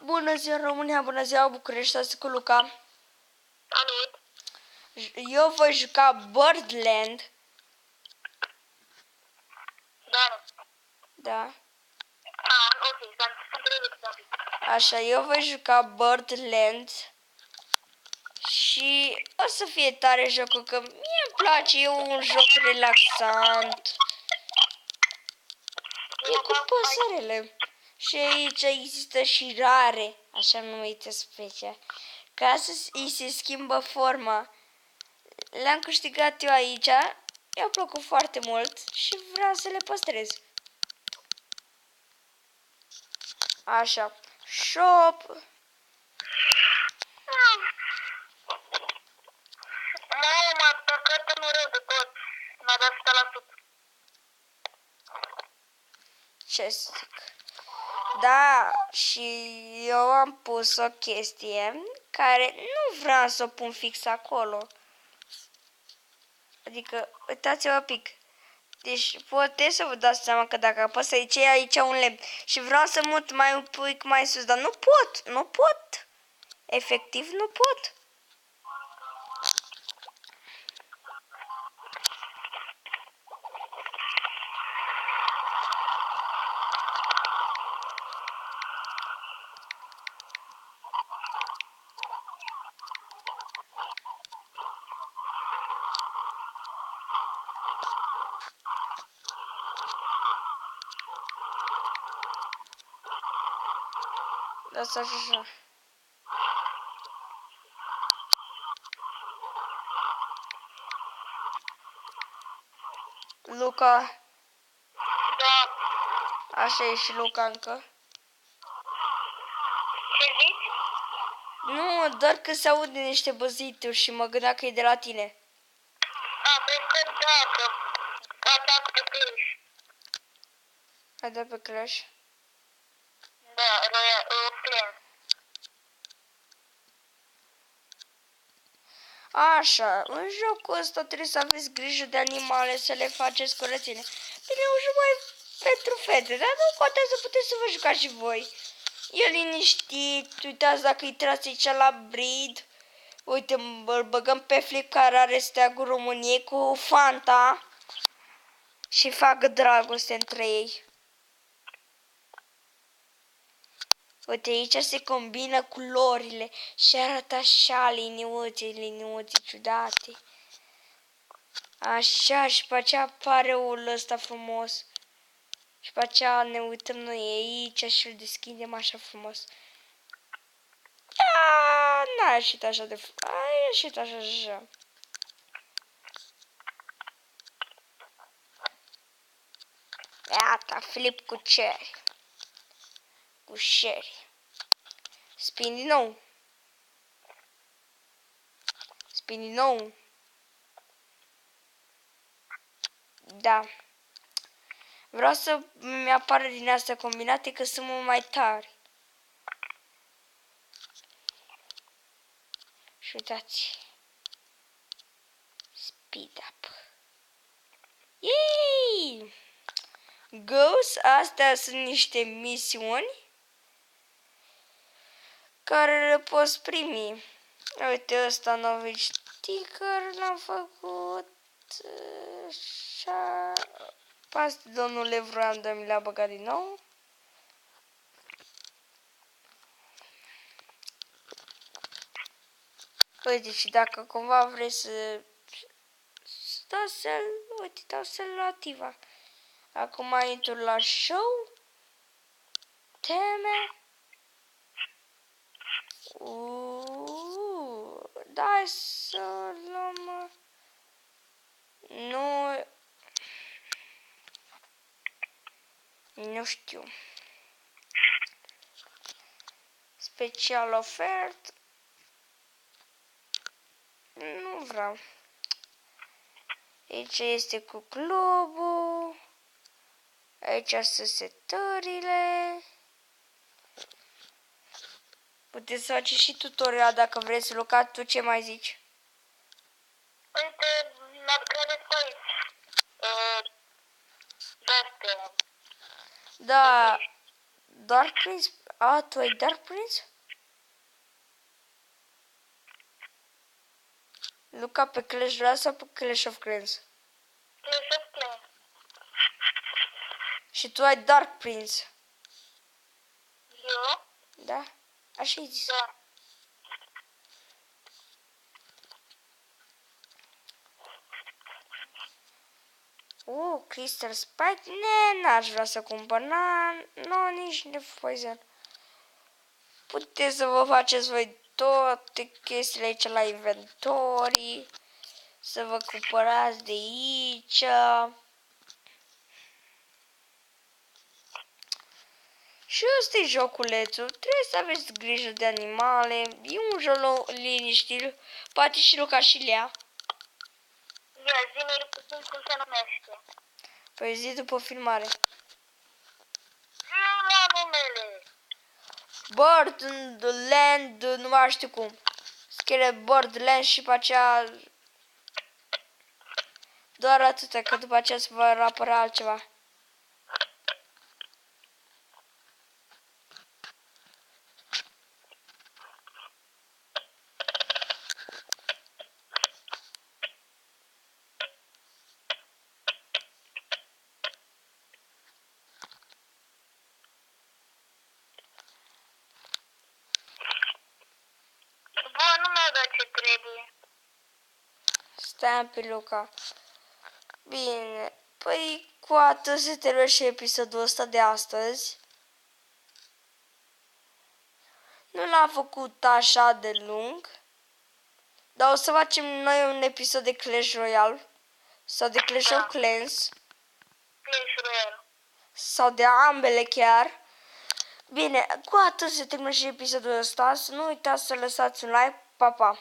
Bună ziua România, bună ziua București, asta cu Luca. Salut! Eu voi juca Birdland. Da. Da. Ok, să înțeleg un pic. Așa, eu voi juca Birdland. Și o să fie tare jocul, că mie îmi place, e un joc relaxant. E cu păsărele. Și aici există și rare, așa numite specii. Ca să îi se schimbă forma. Le-am câștigat eu aici, mi-a plăcut foarte mult și vreau să le păstrez. Așa, shop. Mamă, m-a atacat în rău de tot. M-a dat 100%. Ce să zic? Da, și eu am pus o chestie care nu vreau să o pun fix acolo. Adică, uitați-vă un pic. Deci puteți să vă dați seama că dacă apăs aici un lemn și vreau să mut mai un pic mai sus, dar nu pot. Efectiv nu pot. Lasă așa. Luca. Da. Așa e și Luca încă. Ce zici? Nu, doar că se aude niște băzituri și mă gândeam că e de la tine. Cred că da, că atac pe Clash. Hai de pe Clash. Da, Flame. Așa, în jocul ăsta trebuie să aveți grijă de animale, să le faceți curățenie. Bine, un joc mai pentru fete, dar nu contează, puteți să vă jucați și voi. E liniștit, uitați dacă îi trați aici la Breed. Uite, îl băgăm pe Flip care are steagul României cu Fanta. Și fac dragoste între ei. Uite, aici se combină culorile și arată așa liniuțe ciudate. Așa, și pe aceea apare ul ăsta frumos. Și pe aceea ne uităm noi aici și îl deschidem așa frumos. N-a ieșit așa de... A ieșit așa. Iată, Flip cu cherry. Cu sherry. Spin din nou. Spin din nou. Da. Vreau să mi-apară din astea combinate că sunt mult mai tari. Și uitați. Speed up. Yay! Ghosts, astea sunt niște misiuni care le poți primi. Uite, ăsta novici sticker l-am făcut. Așa. Pas, domnule, vroiam de mi l-a băgat din nou. Uite, și dacă cumva vrei să dați uite, dau să-l activa. Acum intru la show. Teme. Da, să luăm... Nu știu. Special ofert. Nu vreau. Aici este cu globul. Aici sunt setările. Puteți să faceți și tutorial dacă vreți. Luca, tu ce mai zici? Uite, upgrade pe aici. De-astea. Da, doar că A, tu ai Dark Prince? Luca pe Clash Royale sau pe Clash of Clans? Clash of Clans. Și tu ai Dark Prince. Eu? Da? Așa-i zis. Da. Crystal Spike? N-aș vrea să cumpăr. Nu, nici de poison. Puteți să vă faceți voi toate chestiile aici la inventorii. Să vă cumpărați de aici. Și ăsta e joculețul. Trebuie să aveți grijă de animale. E un joc liniștit. Poate și Luca și Lea. Ia, zi-mi puțin cum se numește. Păi zi după filmare. Zi-mi la numele. Birdland, nu mai știu cum. Scrie Birdland și pe aceea... Doar atâta, că după aceea se va apărea altceva. Bă, nu mi-a dat ce trebuie. Stai pe Luca. Bine. Păi cu atât se termină și episodul ăsta de astăzi. Nu l-am făcut așa de lung. Dar o să facem noi un episod de Clash Royale. Sau de Clash of Clans. Clash Royale. Sau de ambele chiar. Bine, cu atât se termină și episodul ăsta. Să nu uitați să lăsați un like. Pa, pa!